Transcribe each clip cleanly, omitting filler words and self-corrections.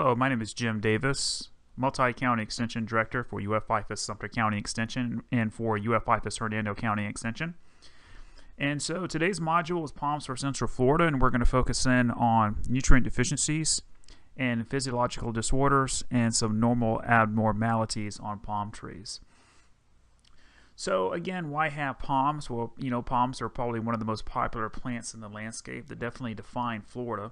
Hello, my name is Jim Davis, Multi-County Extension Director for UF-IFAS Sumter County Extension and for UF-IFAS Hernando County Extension. And so today's module is palms for Central Florida, and we're going to focus in on nutrient deficiencies and physiological disorders and some normal abnormalities on palm trees. So again, why have palms? Well, palms are probably one of the most popular plants in the landscape that definitely define Florida.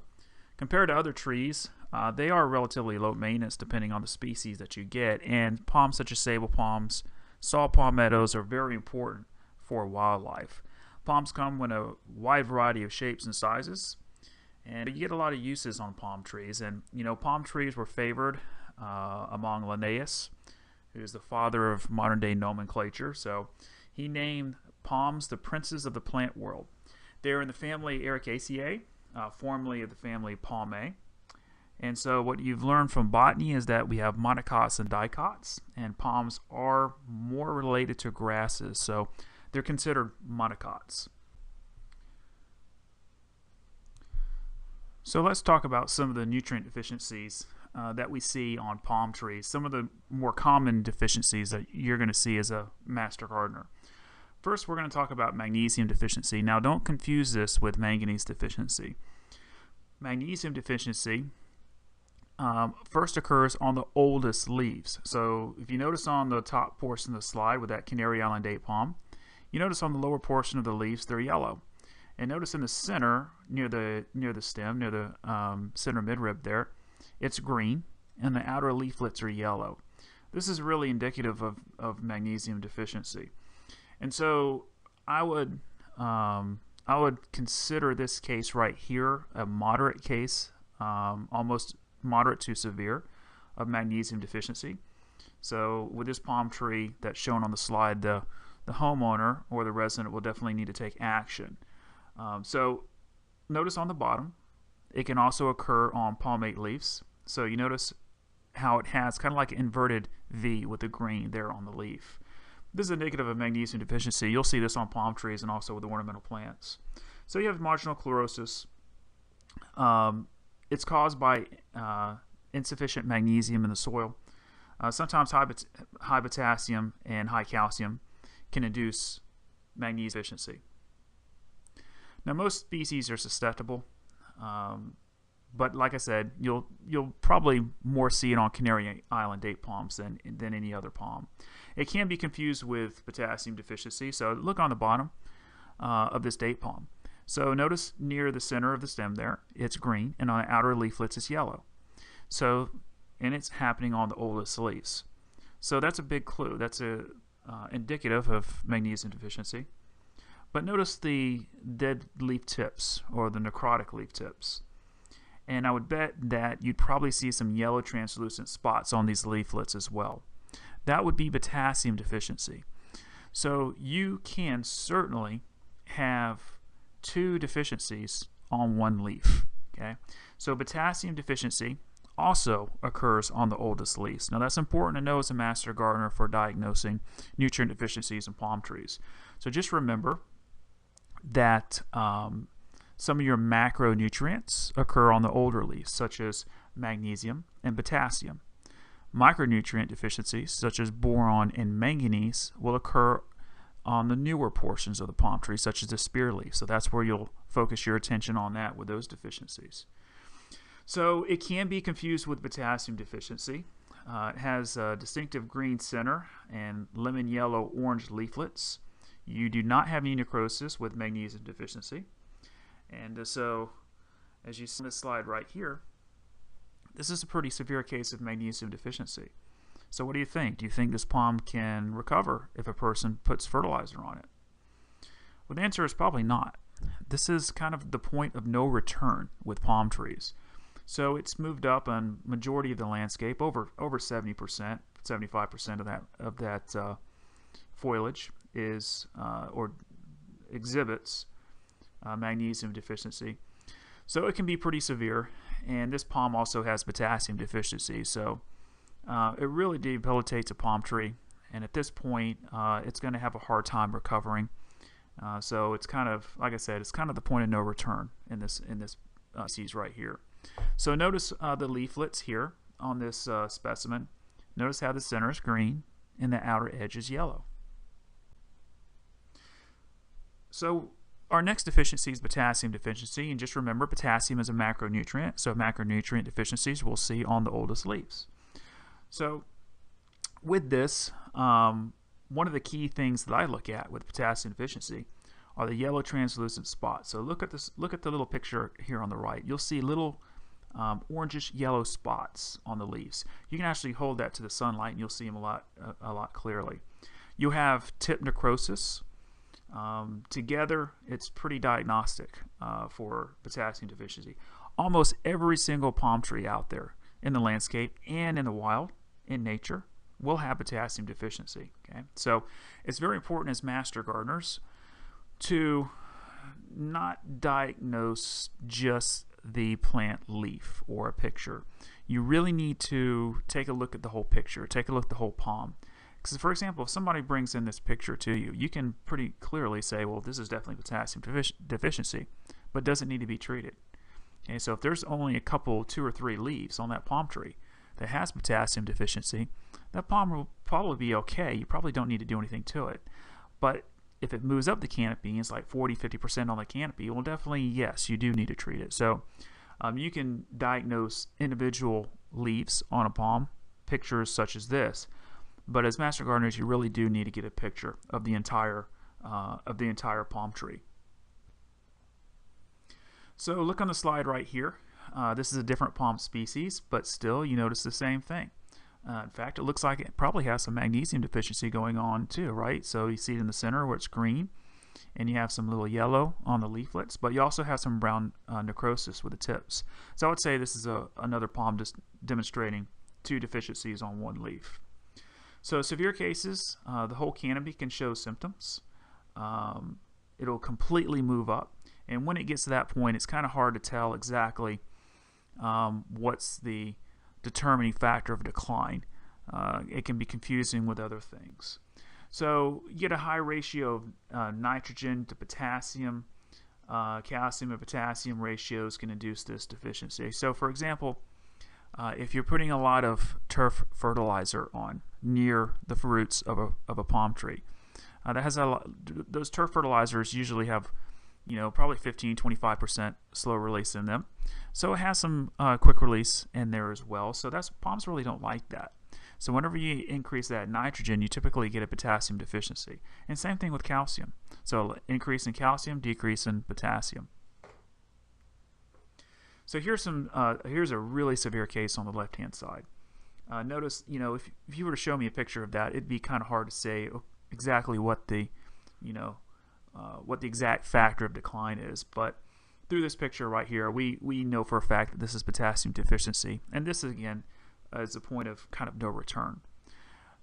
Compared to other trees, they are relatively low maintenance depending on the species that you get, and palms such as sable palms, saw palmettos are very important for wildlife. Palms come in a wide variety of shapes and sizes, and you get a lot of uses on palm trees. And palm trees were favored among Linnaeus, who is the father of modern day nomenclature. So he named palms the princes of the plant world. They're in the family Ericaceae, formerly of the family Palmae. And so what you've learned from botany is that we have monocots and dicots, and palms are more related to grasses, so they're considered monocots. So let's talk about some of the nutrient deficiencies that we see on palm trees, some of the more common deficiencies that you're going to see as a master gardener. First, we're going to talk about magnesium deficiency. Now, don't confuse this with manganese deficiency. Magnesium deficiency first occurs on the oldest leaves. So if you notice on the top portion of the slide with that Canary Island date palm, you notice on the lower portion of the leaves they're yellow. And notice in the center, near the stem, near the center midrib there, it's green, and the outer leaflets are yellow. This is really indicative of magnesium deficiency. And so I would consider this case right here a moderate case, almost moderate to severe, of magnesium deficiency. So with this palm tree that's shown on the slide, the homeowner or the resident will definitely need to take action. So notice on the bottom, it can also occur on palmate leaves. So you notice how it has kind of like an inverted V with the green there on the leaf. This is indicative of magnesium deficiency. You'll see this on palm trees and also with ornamental plants. So you have marginal chlorosis. It's caused by insufficient magnesium in the soil. Sometimes high potassium and high calcium can induce magnesium deficiency. Now, most species are susceptible, but like I said, you'll probably more see it on Canary Island date palms than any other palm. It can be confused with potassium deficiency. So look on the bottom of this date palm. So notice near the center of the stem there, it's green, and on the outer leaflets it's yellow. So, and it's happening on the oldest leaves. So that's a big clue. That's indicative of magnesium deficiency. But notice the dead leaf tips, or the necrotic leaf tips. And I would bet that you'd probably see some yellow translucent spots on these leaflets as well. That would be potassium deficiency. So you can certainly have two deficiencies on one leaf. Okay, so potassium deficiency also occurs on the oldest leaves. Now that's important to know as a master gardener for diagnosing nutrient deficiencies in palm trees. So just remember that some of your macronutrients occur on the older leaves, such as magnesium and potassium. Micronutrient deficiencies, such as boron and manganese, will occur on the newer portions of the palm tree, such as the spear leaf. So that's where you'll focus your attention on that with those deficiencies. So it can be confused with potassium deficiency. It has a distinctive green center and lemon yellow orange leaflets. You do not have any necrosis with magnesium deficiency. And so, as you see on this slide right here, this is a pretty severe case of magnesium deficiency. So what do you think? Do you think this palm can recover if a person puts fertilizer on it? Well, the answer is probably not. This is kind of the point of no return with palm trees. So it's moved up on majority of the landscape, over 70%, 75% of that foliage is or exhibits magnesium deficiency. So it can be pretty severe, and this palm also has potassium deficiency. So it really debilitates a palm tree, and at this point it's going to have a hard time recovering. So it's kind of, like I said, it's kind of the point of no return in this species right here. So notice the leaflets here on this specimen, notice how the center is green and the outer edge is yellow. So our next deficiency is potassium deficiency, and just remember potassium is a macronutrient, so macronutrient deficiencies we'll see on the oldest leaves. So with this, one of the key things that I look at with potassium deficiency are the yellow translucent spots. So look at this. Look at the little picture here on the right. You'll see little orangish yellow spots on the leaves. You can actually hold that to the sunlight, and you'll see them a lot clearly. You have tip necrosis. Together, it's pretty diagnostic for potassium deficiency. Almost every single palm tree out there in the landscape and in the wild, in nature, will have potassium deficiency. Okay, so it's very important as master gardeners to not diagnose just the plant leaf or a picture. You really need to take a look at the whole picture, take a look at the whole palm. Because, for example, if somebody brings in this picture to you, you can pretty clearly say, well, this is definitely potassium deficiency, but doesn't need to be treated. Okay, so if there's only a couple, 2 or 3 leaves on that palm tree that has potassium deficiency, that palm will probably be okay. You probably don't need to do anything to it. But if it moves up the canopy, it's like 40-50% on the canopy, well, definitely, yes, you do need to treat it. So you can diagnose individual leaves on a palm, pictures such as this, but as master gardeners, you really do need to get a picture of the entire palm tree. So look on the slide right here. This is a different palm species, but still you notice the same thing. In fact, it looks like it probably has some magnesium deficiency going on too, right? So you see it in the center where it's green, and you have some little yellow on the leaflets, but you also have some brown necrosis with the tips. So I would say this is another palm just demonstrating 2 deficiencies on 1 leaf. So severe cases, the whole canopy can show symptoms. It'll completely move up, and when it gets to that point, it's kind of hard to tell exactly what's the determining factor of decline. It can be confusing with other things. So you get a high ratio of nitrogen to potassium. Calcium and potassium ratios can induce this deficiency. So for example, if you're putting a lot of turf fertilizer on near the roots of a palm tree, that has a lot, those turf fertilizers usually have, probably 15-25% slow release in them. So it has some quick release in there as well. So palms really don't like that. So whenever you increase that nitrogen, you typically get a potassium deficiency. And same thing with calcium. So increase in calcium, decrease in potassium. So here's a really severe case on the left-hand side. Notice, if you were to show me a picture of that, it'd be kind of hard to say exactly what the exact factor of decline is. But through this picture right here, we know for a fact that this is potassium deficiency, and this again is a point of kind of no return.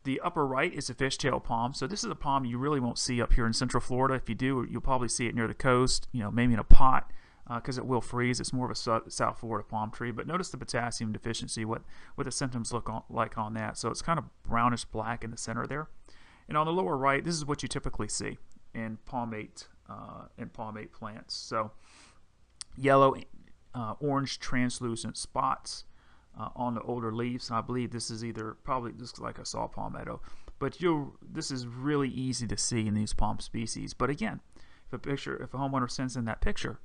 The upper right is a fishtail palm. So this is a palm you really won't see up here in Central Florida. If you do, you'll probably see it near the coast, maybe in a pot, because it will freeze. It's more of a South Florida palm tree. But notice the potassium deficiency, what the symptoms look like on that. So it's kind of brownish black in the center there. And on the lower right, this is what you typically see in palmate plants. So yellow, orange translucent spots on the older leaves. And I believe this is probably just like a saw palmetto. But this is really easy to see in these palm species. But again, if a homeowner sends in that picture,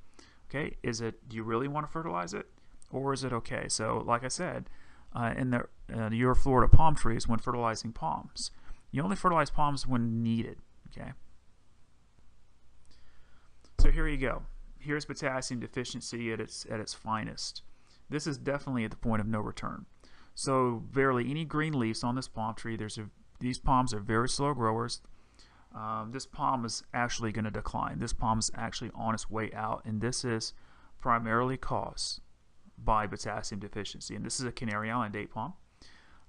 okay, do you really want to fertilize it, or is it okay? So like I said, in the your Florida palm trees, when fertilizing palms, you only fertilize palms when needed. Okay. So here you go. Here's potassium deficiency at its finest. This is definitely at the point of no return. So barely any green leaves on this palm tree. These palms are very slow growers. This palm is actually going to decline. This palm is actually on its way out, and this is primarily caused by potassium deficiency. And this is a Canary Island date palm,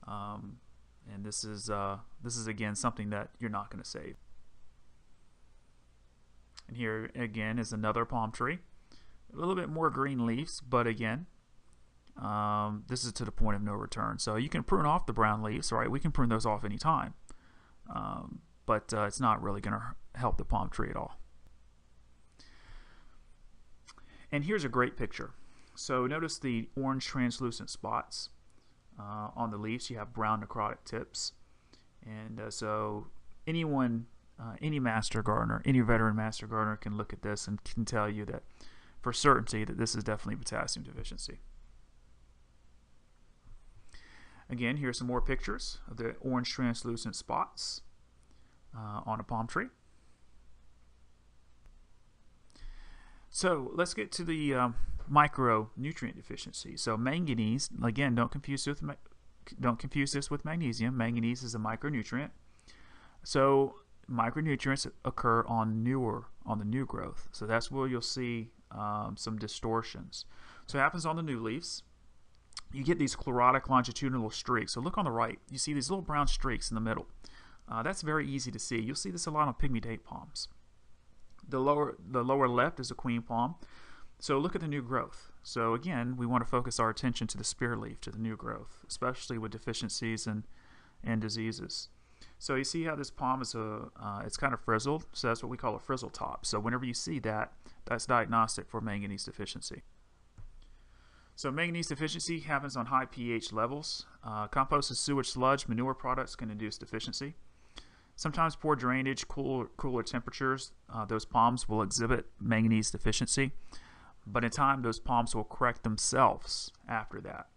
and this is again something that you're not going to save. And here again is another palm tree, a little bit more green leaves, but again, this is to the point of no return. So you can prune off the brown leaves, right? We can prune those off anytime. But it's not really going to help the palm tree at all. And here's a great picture. So notice the orange translucent spots on the leaves you have brown necrotic tips. And so anyone, any master gardener, any veteran master gardener can look at this and can tell you that for certainty that this is definitely potassium deficiency. Again, here's some more pictures of the orange translucent spots on a palm tree. So let's get to the micronutrient deficiency. So manganese, again, don't confuse this with magnesium. Manganese is a micronutrient. So micronutrients occur on the new growth. So that's where you'll see some distortions. So it happens on the new leaves. You get these chlorotic longitudinal streaks. So look on the right. You see these little brown streaks in the middle. That's very easy to see. You'll see this a lot on pygmy date palms. The lower left is a queen palm. So look at the new growth. So again, we want to focus our attention to the spear leaf, to the new growth, especially with deficiencies and diseases. So you see how this palm is it's kind of frizzled. So that's what we call a frizzle top. So whenever you see that, that's diagnostic for manganese deficiency. So manganese deficiency happens on high pH levels. Composted sewage sludge, manure products can induce deficiency. Sometimes poor drainage, cooler temperatures, those palms will exhibit manganese deficiency. But in time, those palms will correct themselves after that.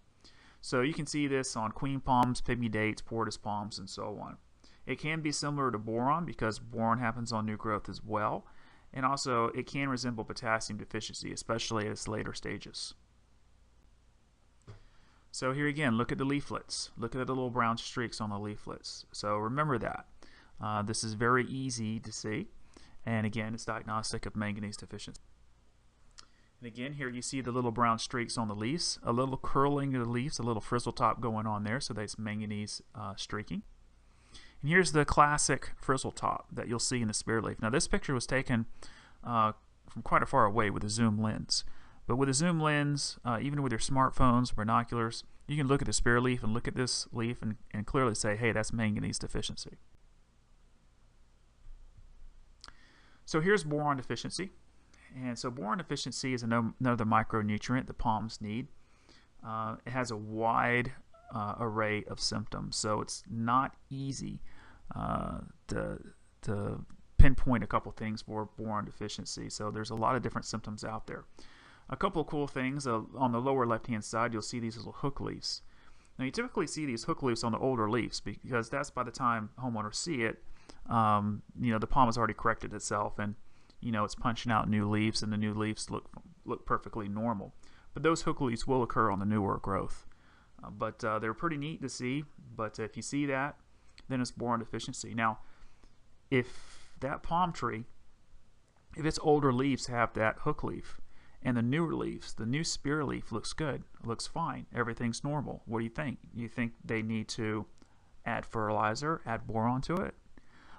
So you can see this on queen palms, pygmy dates, portus palms, and so on. It can be similar to boron because boron happens on new growth as well. And also, it can resemble potassium deficiency, especially at its later stages. So here again, look at the leaflets. Look at the little brown streaks on the leaflets. So remember that. This is very easy to see. And again, it's diagnostic of manganese deficiency. And again, here you see the little brown streaks on the leaves, a little curling of the leaves, a little frizzle top going on there, so that's manganese streaking. And here's the classic frizzle top that you'll see in the spear leaf. Now this picture was taken from quite a far away with a zoom lens. But with a zoom lens, even with your smartphones, binoculars, you can look at the spear leaf and look at this leaf and clearly say, hey, that's manganese deficiency. So here's boron deficiency. And so boron deficiency is another micronutrient the palms need. It has a wide array of symptoms, so it's not easy to pinpoint a couple things for boron deficiency. So there's a lot of different symptoms out there. A couple of cool things, on the lower left-hand side, you'll see these little hook leaves. Now you typically see these hook leaves on the older leaves because that's by the time homeowners see it, the palm has already corrected itself and it's punching out new leaves, and the new leaves look perfectly normal. But those hook leaves will occur on the newer growth. But they're pretty neat to see. But if you see that, then it's boron deficiency. Now, if that palm tree, if its older leaves have that hook leaf, and the newer leaves, the new spear leaf looks good, looks fine, everything's normal, what do you think? You think they need to add fertilizer, add boron to it?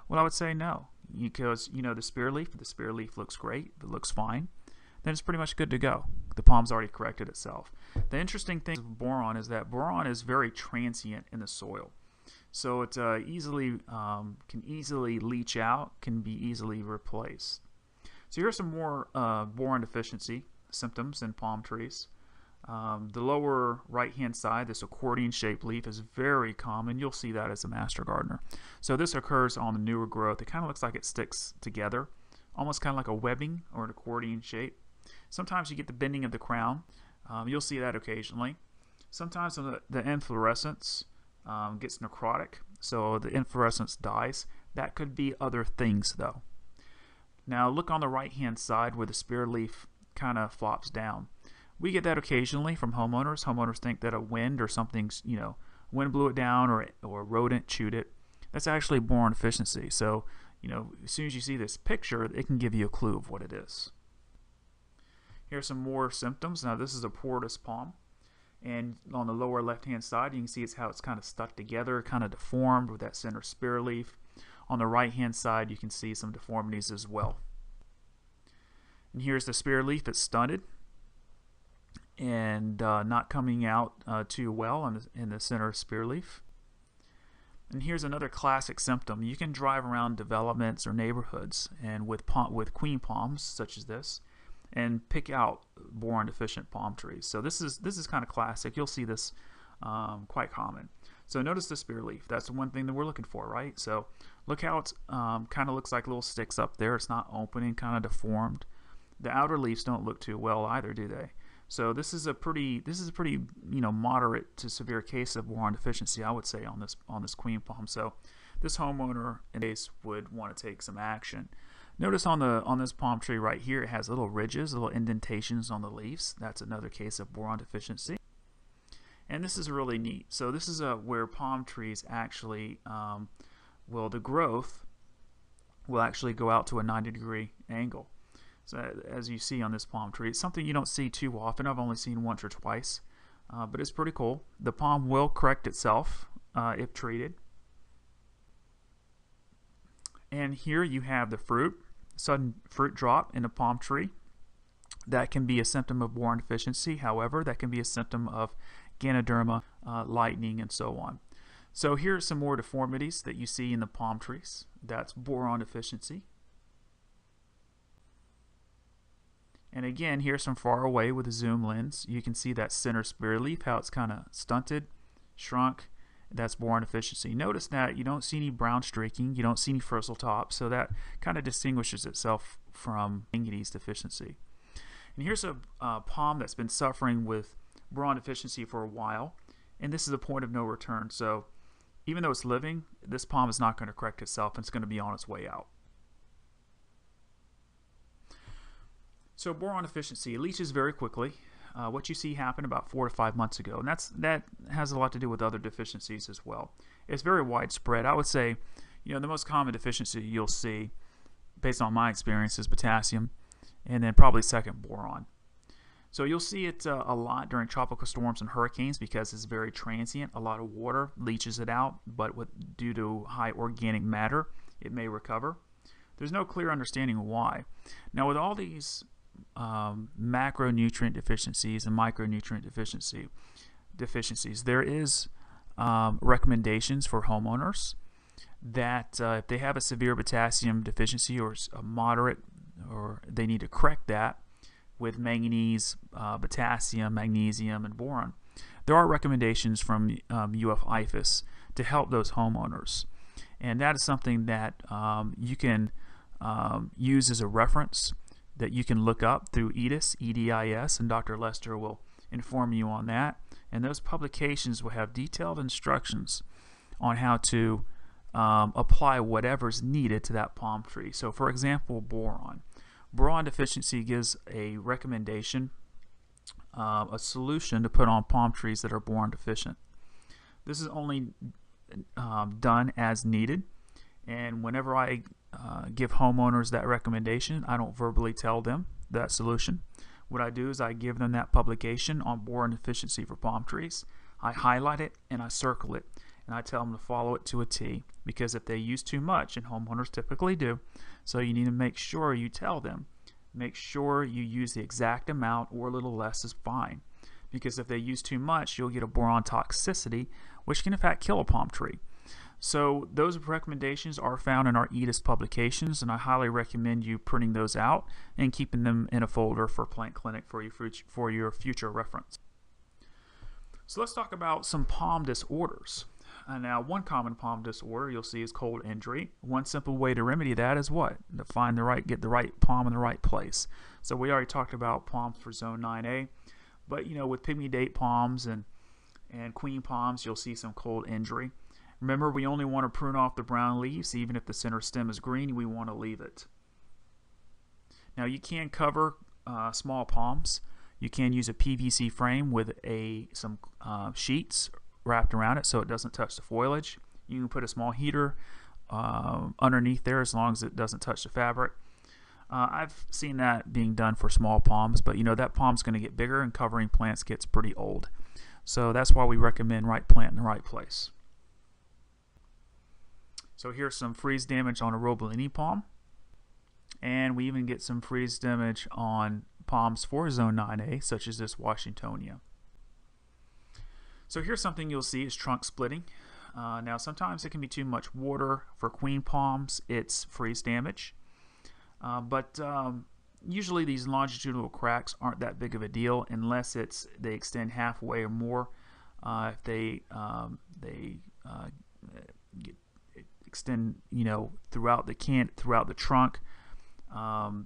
Well, I would say no, because the spear leaf looks great, it looks fine, then it's pretty much good to go. The palm's already corrected itself. The interesting thing with boron is that boron is very transient in the soil. So it can easily leach out, can be easily replaced. So here's some more boron deficiency symptoms in palm trees. The lower right-hand side, this accordion-shaped leaf is very common. You'll see that as a master gardener. So this occurs on the newer growth. It kind of looks like it sticks together, almost kind of like a webbing or an accordion shape. Sometimes you get the bending of the crown. You'll see that occasionally. Sometimes the inflorescence gets necrotic, so the inflorescence dies. That could be other things, though. Now look on the right-hand side where the spear leaf kind of flops down. We get that occasionally from homeowners. Homeowners think that a wind or something's, wind blew it down or a rodent chewed it. That's actually boron deficiency. So, as soon as you see this picture, it can give you a clue of what it is. Here's some more symptoms. Now this is a portus palm. And on the lower left-hand side, you can see how it's kind of stuck together, kind of deformed with that center spear leaf. On the right-hand side, you can see some deformities as well. And here's the spear leaf. It's stunted and not coming out too well in the center spear leaf. And here's another classic symptom. You can drive around developments or neighborhoods and with queen palms such as this, and pick out boron deficient palm trees. So this is kind of classic. You'll see this quite common. So notice the spear leaf. That's the one thing that we're looking for, right? So look how it's kind of looks like little sticks up there. It's not open and kind of deformed. The outer leaves don't look too well either, do they? So this is a pretty moderate to severe case of boron deficiency, I would say, on this queen palm. So this homeowner in case would want to take some action. Notice on this palm tree right here, it has little ridges, little indentations on the leaves. That's another case of boron deficiency. And this is really neat. So this is where palm trees actually, the growth will actually go out to a 90-degree angle. So as you see on this palm tree, it's something you don't see too often. I've only seen once or twice, but it's pretty cool. The palm will correct itself if treated. And here you have the fruit, sudden fruit drop in a palm tree. That can be a symptom of boron deficiency. However, that can be a symptom of Ganoderma, lightning, and so on. So here are some more deformities that you see in the palm trees. That's boron deficiency. And again, here's from far away with a zoom lens. You can see that center spear leaf, how it's kind of stunted, shrunk. That's boron deficiency. Notice that you don't see any brown streaking, you don't see any frizzel top, so that kind of distinguishes itself from manganese deficiency. And here's a palm that's been suffering with boron deficiency for a while, and this is a point of no return. So even though it's living, this palm is not going to correct itself, and it's going to be on its way out. So boron deficiency leaches very quickly. What you see happened about 4 to 5 months ago, and that has a lot to do with other deficiencies as well. It's very widespread. I would say, the most common deficiency you'll see, based on my experience, is potassium, and then probably second boron. So you'll see it a lot during tropical storms and hurricanes because it's very transient. A lot of water leaches it out, but due to high organic matter, it may recover. There's no clear understanding why. Now, with all these macronutrient deficiencies and micronutrient deficiencies, there is recommendations for homeowners that if they have a severe potassium deficiency or a moderate, or they need to correct that with manganese, potassium, magnesium, and boron, there are recommendations from UF-IFAS to help those homeowners, and that is something that you can use as a reference that you can look up through EDIS, EDIS, and Dr. Lester will inform you on that. And those publications will have detailed instructions on how to apply whatever's needed to that palm tree. So for example, boron. Boron deficiency gives a recommendation, a solution to put on palm trees that are boron deficient. This is only done as needed, and whenever I give homeowners that recommendation, I don't verbally tell them that solution. What I do is I give them that publication on boron deficiency for palm trees. I highlight it and I circle it, and I tell them to follow it to a T, because if they use too much, and homeowners typically do, so you need to make sure you tell them, make sure you use the exact amount, or a little less is fine, because if they use too much, you'll get a boron toxicity, which can in fact kill a palm tree. So those recommendations are found in our EDIS publications, and I highly recommend you printing those out and keeping them in a folder for Plant Clinic for your future reference. So let's talk about some palm disorders. Now, one common palm disorder you'll see is cold injury. One simple way to remedy that is what? To get the right palm in the right place. So we already talked about palms for zone 9A, but with pygmy date palms and queen palms, you'll see some cold injury. Remember, we only want to prune off the brown leaves. Even if the center stem is green, we want to leave it. Now, you can cover small palms. You can use a PVC frame with some sheets wrapped around it so it doesn't touch the foliage. You can put a small heater underneath there as long as it doesn't touch the fabric. I've seen that being done for small palms, but that palm's going to get bigger, and covering plants gets pretty old. So that's why we recommend right plant in the right place. So here's some freeze damage on a Robolini palm, and we even get some freeze damage on palms for zone 9A, such as this Washingtonia. So here's something you'll see is trunk splitting. Now sometimes it can be too much water. For queen palms, it's freeze damage, but usually these longitudinal cracks aren't that big of a deal unless they extend halfway or more if they get, extend, throughout the trunk.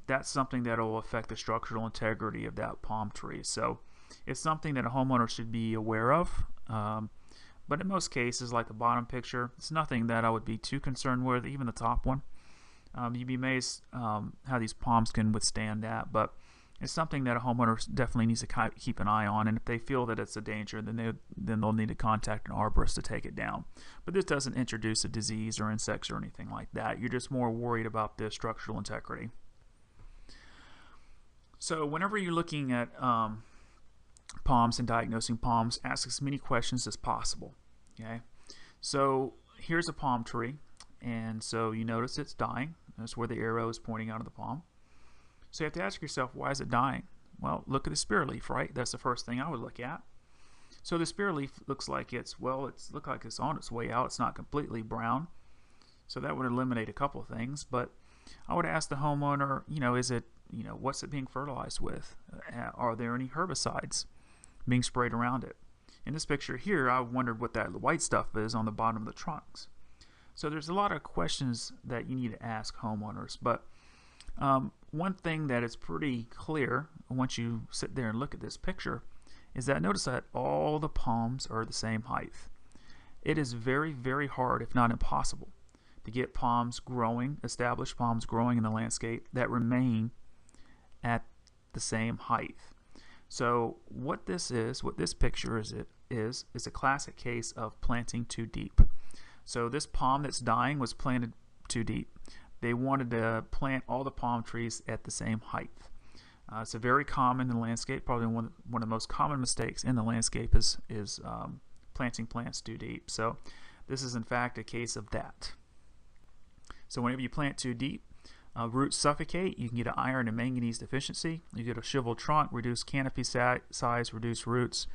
That's something that will affect the structural integrity of that palm tree. So it's something that a homeowner should be aware of. But in most cases, like the bottom picture, it's nothing that I would be too concerned with, even the top one. You'd be amazed how these palms can withstand that. But it's something that a homeowner definitely needs to keep an eye on, and if they feel that it's a danger, then they'll need to contact an arborist to take it down. But this doesn't introduce a disease or insects or anything like that. You're just more worried about the structural integrity. So whenever you're looking at palms and diagnosing palms, ask as many questions as possible. Okay, so here's a palm tree, and so you notice it's dying. That's where the arrow is pointing out of the palm. So you have to ask yourself, why is it dying? Well, look at the spear leaf, right? That's the first thing I would look at. So the spear leaf looks like it's on its way out. It's not completely brown. So that would eliminate a couple of things. But I would ask the homeowner, what's it being fertilized with? Are there any herbicides being sprayed around it? In this picture here, I wondered what that white stuff is on the bottom of the trunks. So there's a lot of questions that you need to ask homeowners. But one thing that is pretty clear once you sit there and look at this picture is that notice that all the palms are the same height. It is very, very hard, if not impossible, to get palms growing, established palms growing in the landscape that remain at the same height. So what this picture is a classic case of planting too deep. So this palm that's dying was planted too deep. They wanted to plant all the palm trees at the same height. It's a very common in the landscape. Probably one of the most common mistakes in the landscape is planting plants too deep. So this is in fact a case of that. So whenever you plant too deep, roots suffocate. You can get an iron and manganese deficiency. You get a shriveled trunk, reduced canopy size, reduced roots.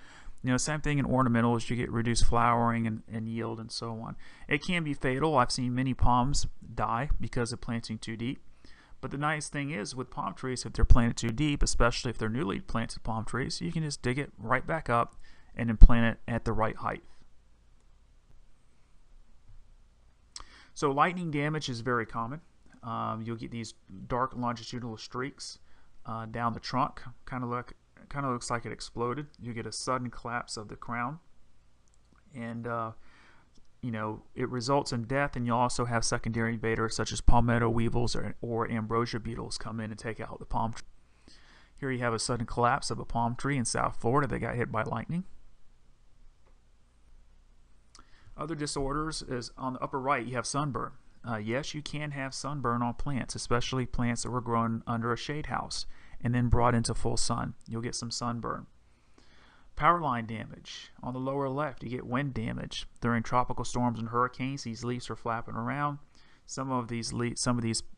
Same thing in ornamentals. You get reduced flowering and yield and so on. It can be fatal. I've seen many palms die because of planting too deep. But the nice thing is with palm trees, if they're planted too deep, especially if they're newly planted palm trees, you can just dig it right back up and then plant it at the right height. So lightning damage is very common. You'll get these dark longitudinal streaks down the trunk, kind of looks like it exploded. You get a sudden collapse of the crown, and it results in death. And you'll also have secondary invaders such as palmetto weevils or ambrosia beetles come in and take out the palm tree. Here you have a sudden collapse of a palm tree in South Florida that got hit by lightning. Other disorders is on the upper right. You have sunburn. Yes, you can have sunburn on plants, especially plants that were grown under a shade house and then brought into full sun. You'll get some sunburn. Power line damage. On the lower left, you get wind damage. During tropical storms and hurricanes, these leaves are flapping around. Some of these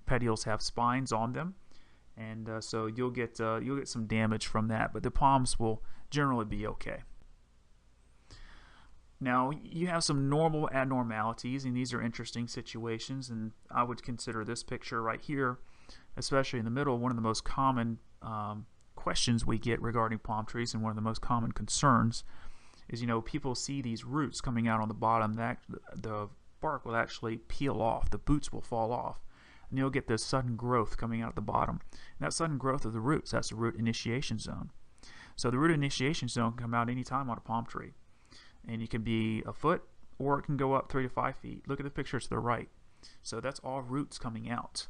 petioles have spines on them, and so you'll get some damage from that. But the palms will generally be okay. Now, you have some normal abnormalities, and these are interesting situations, and I would consider this picture right here, especially in the middle, one of the most common questions we get regarding palm trees, and one of the most common concerns is, people see these roots coming out on the bottom, that the bark will actually peel off, the boots will fall off, and you'll get this sudden growth coming out at the bottom. And that sudden growth of the roots, that's the root initiation zone. So the root initiation zone can come out anytime on a palm tree. And it can be a foot, or it can go up 3 to 5 feet. Look at the picture to the right. So that's all roots coming out.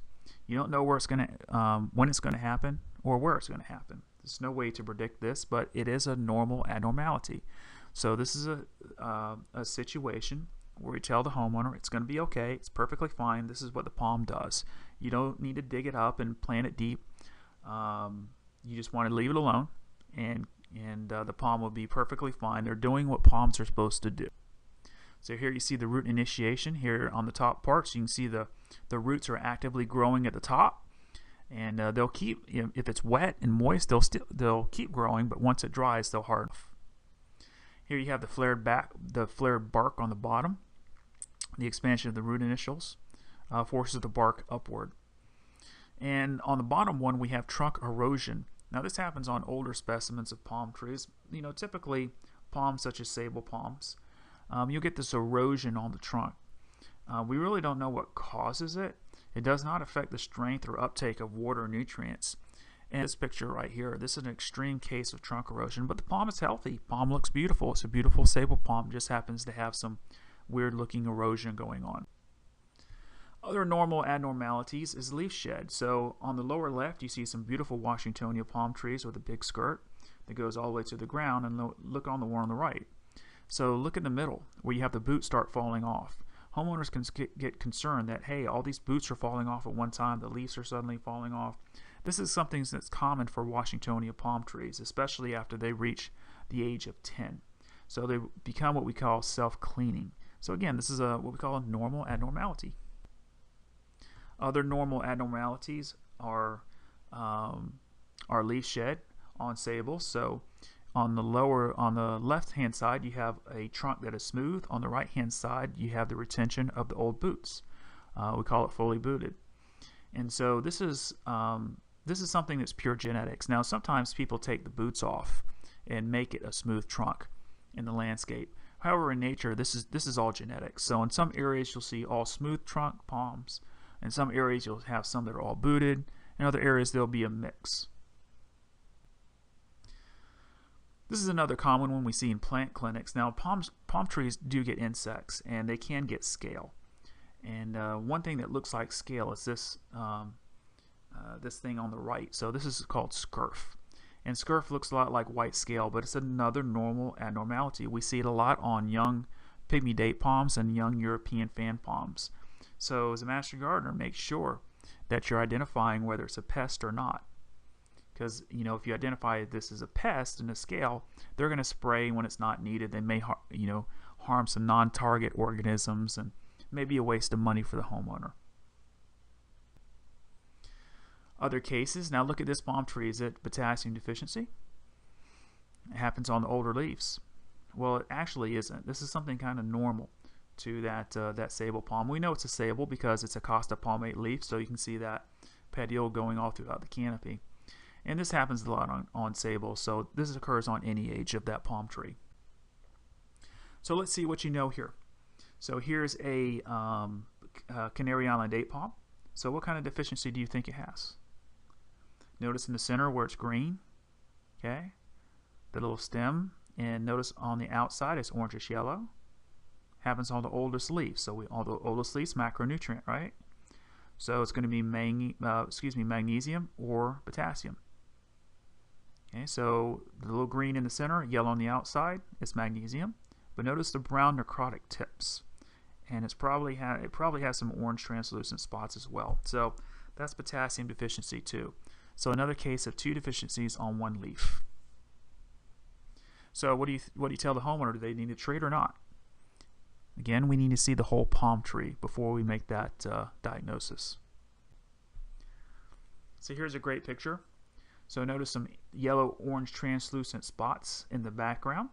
You don't know where it's going to, when it's going to happen, or where it's going to happen. There's no way to predict this, but it is a normal abnormality. So this is a situation where we tell the homeowner it's going to be okay. It's perfectly fine. This is what the palm does. You don't need to dig it up and plant it deep. You just want to leave it alone, and the palm will be perfectly fine. They're doing what palms are supposed to do. So here you see the root initiation here on the top parts. You can see the roots are actively growing at the top, and they'll keep, if it's wet and moist, they'll keep growing, but once it dries, they'll harden. Here you have the flared bark on the bottom. The expansion of the root initials forces the bark upward. And on the bottom one, we have trunk erosion. Now this happens on older specimens of palm trees. Typically palms such as sable palms, you'll get this erosion on the trunk. We really don't know what causes it. It does not affect the strength or uptake of water or nutrients. And this picture right here, this is an extreme case of trunk erosion, but the palm is healthy. Palm looks beautiful. It's a beautiful sable palm, just happens to have some weird looking erosion going on. Other normal abnormalities is leaf shed. So on the lower left, you see some beautiful Washingtonia palm trees with a big skirt that goes all the way to the ground, and look on the one on the right. So look in the middle where you have the boots start falling off. Homeowners can get concerned that, hey, all these boots are falling off at one time, the leaves are suddenly falling off. This is something that's common for Washingtonia palm trees, especially after they reach the age of 10. So they become what we call self-cleaning. So again, this is what we call a normal abnormality. Other normal abnormalities are leaf shed on sable. So on the left-hand side, you have a trunk that is smooth. On the right-hand side, you have the retention of the old boots. We call it fully booted. And so this is something that's pure genetics. Now, sometimes people take the boots off and make it a smooth trunk in the landscape. However, in nature, this is all genetics. So in some areas, you'll see all smooth trunk palms. In some areas, you'll have some that are all booted. In other areas, there'll be a mix. This is another common one we see in plant clinics. Now, palm trees do get insects, and they can get scale. And one thing that looks like scale is this thing on the right. So this is called scurf. And scurf looks a lot like white scale, but it's another normal abnormality. We see it a lot on young pygmy date palms and young European fan palms. So as a master gardener, make sure that you're identifying whether it's a pest or not. Because, you know, if you identify this as a pest in a scale, they're going to spray when it's not needed. They may, harm some non-target organisms, and maybe a waste of money for the homeowner. Other cases, now look at this palm tree. Is it potassium deficiency? It happens on the older leaves. Well, it actually isn't. This is something kind of normal to that sable palm. We know it's a sable because it's a Costa palmate leaf, so you can see that petiole going all throughout the canopy. And this happens a lot on sable, so this occurs on any age of that palm tree. So let's see what you know here. So here's a Canary Island date palm. So what kind of deficiency do you think it has? Notice in the center where it's green, okay, the little stem, and notice on the outside it's orangish yellow. Happens on the oldest leaves. So all the oldest leaves, macronutrient, right? So it's going to be magnesium or potassium. Okay, so the little green in the center, yellow on the outside, is magnesium. But notice the brown necrotic tips, and it probably has some orange translucent spots as well. So that's potassium deficiency too. So another case of two deficiencies on one leaf. So what do you tell the homeowner? Do they need to treat or not? Again, we need to see the whole palm tree before we make that diagnosis. So here's a great picture. So notice some yellow-orange translucent spots in the background,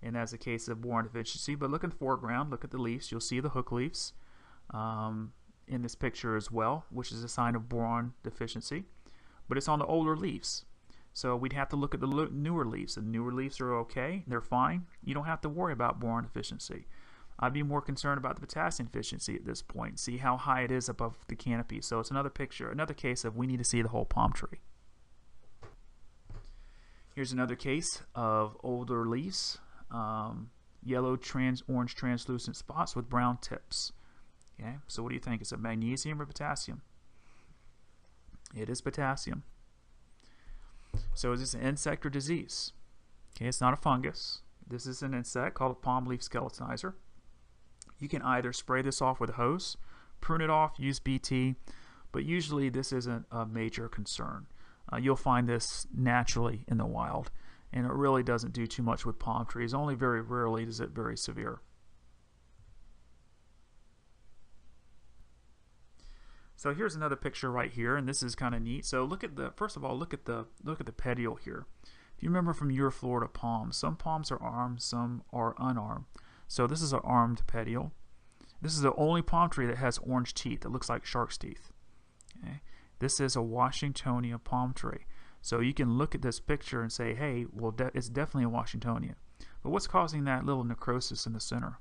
and that's a case of boron deficiency. But look in the foreground, look at the leaves. You'll see the hook leaves in this picture as well, which is a sign of boron deficiency. But it's on the older leaves. So we'd have to look at the newer leaves. The newer leaves are okay, they're fine. You don't have to worry about boron deficiency. I'd be more concerned about the potassium deficiency at this point. See how high it is above the canopy. So it's another picture, another case of we need to see the whole palm tree. Here's another case of older leaves, yellow orange translucent spots with brown tips. Okay, so what do you think? Is it magnesium or potassium? It is potassium. So is this an insect or disease? Okay, it's not a fungus. This is an insect called a palm leaf skeletonizer. You can either spray this off with a hose, prune it off, use BT, but usually this isn't a major concern. You'll find this naturally in the wild, and it really doesn't do too much with palm trees. Only very rarely is it very severe. So here's another picture right here, and this is kind of neat. So first of all, look at the petiole here. If you remember from your Florida palms, some palms are armed, some are unarmed. So this is an armed petiole. This is the only palm tree that has orange teeth. It looks like shark's teeth. Okay. This is a Washingtonia palm tree. So you can look at this picture and say, hey, well, it's definitely a Washingtonia. But what's causing that little necrosis in the center?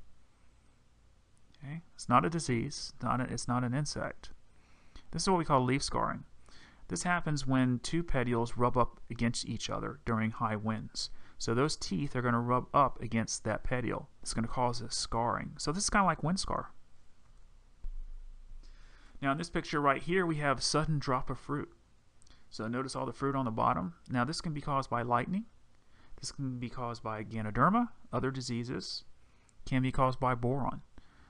Okay, it's not a disease, it's not an insect. This is what we call leaf scarring. This happens when two petioles rub up against each other during high winds. So those teeth are going to rub up against that petiole. It's going to cause a scarring. So this is kind of like wind scar. Now in this picture right here, we have sudden drop of fruit. So notice all the fruit on the bottom. Now this can be caused by lightning. This can be caused by Ganoderma, other diseases. Can be caused by boron.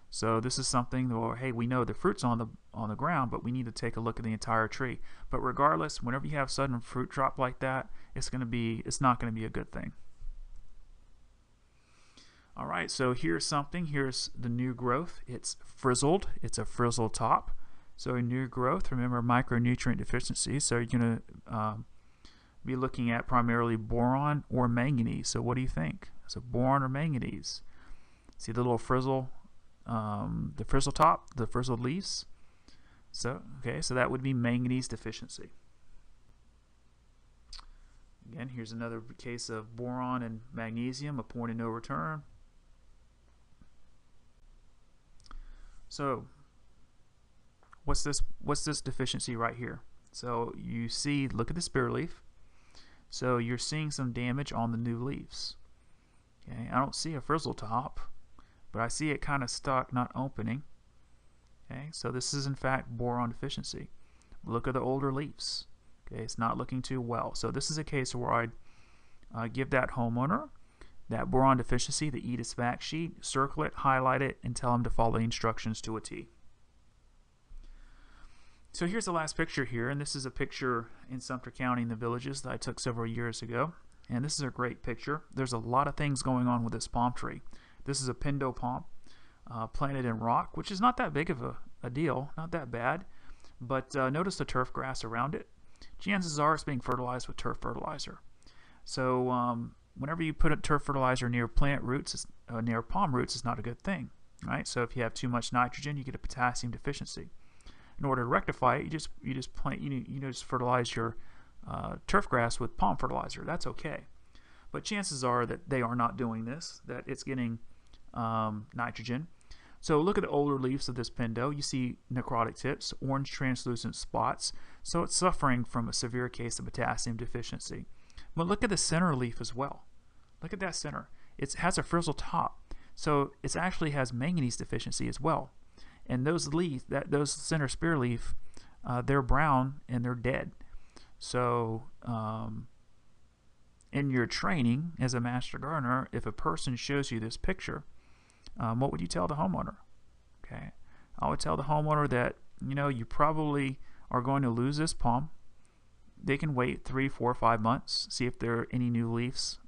So this is something where, hey, we know the fruit's on the ground, but we need to take a look at the entire tree. But regardless, whenever you have sudden fruit drop like that, it's not going to be a good thing. All right, so here's the new growth. It's frizzled. It's a frizzled top. So a new growth, remember micronutrient deficiency. So you're going to be looking at primarily boron or manganese. So what do you think? So boron or manganese? See the little frizzle? The frizzle top, the frizzled leaves. So that would be manganese deficiency. Again, here's another case of boron and magnesium, a point of no return. So what's this deficiency right here? So you see, look at the spear leaf. So you're seeing some damage on the new leaves. Okay, I don't see a frizzle top, but I see it kind of stuck, not opening. Okay, so this is in fact boron deficiency. Look at the older leaves. Okay, it's not looking too well. So this is a case where I'd give that homeowner that boron deficiency, the EDIS fact sheet, circle it, highlight it, and tell them to follow the instructions to a T. So here's the last picture here, and this is a picture in Sumter County in the Villages that I took several years ago. And this is a great picture. There's a lot of things going on with this palm tree. This is a pindo palm planted in rock, which is not that big of a deal, not that bad. But notice the turf grass around it. Chances are it's being fertilized with turf fertilizer. So whenever you put a turf fertilizer near plant roots, near palm roots, it's not a good thing, right? So if you have too much nitrogen, you get a potassium deficiency. In order to rectify it, you just fertilize your turf grass with palm fertilizer. That's okay. But chances are that they are not doing this, that it's getting nitrogen. So look at the older leaves of this pindo. You see necrotic tips, orange translucent spots. So it's suffering from a severe case of potassium deficiency. But look at the center leaf as well. Look at that center. It has a frizzle top. So it actually has manganese deficiency as well. And those leaves, those center spear leaf, they're brown and they're dead. So in your training as a master gardener, if a person shows you this picture, what would you tell the homeowner? Okay, I would tell the homeowner that you probably are going to lose this palm. They can wait 3, 4, 5 months, see if there are any new leaves,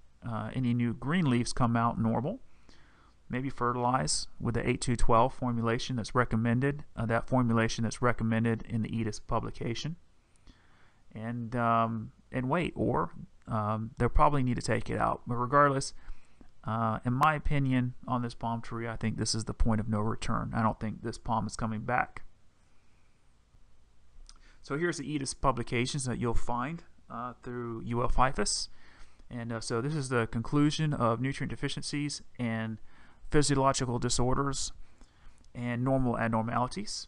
any new green leaves come out normal. Maybe fertilize with the 8-2-12 formulation that's recommended. That formulation that's recommended in the EDIS publication, and wait, or they'll probably need to take it out. But regardless, in my opinion on this palm tree, I think this is the point of no return. I don't think this palm is coming back. So here's the EDIS publications that you'll find through UL FIFAS. And so this is the conclusion of nutrient deficiencies and physiological disorders and normal abnormalities.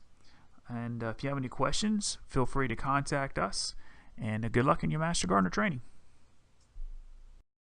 And if you have any questions, feel free to contact us. And good luck in your Master Gardener training.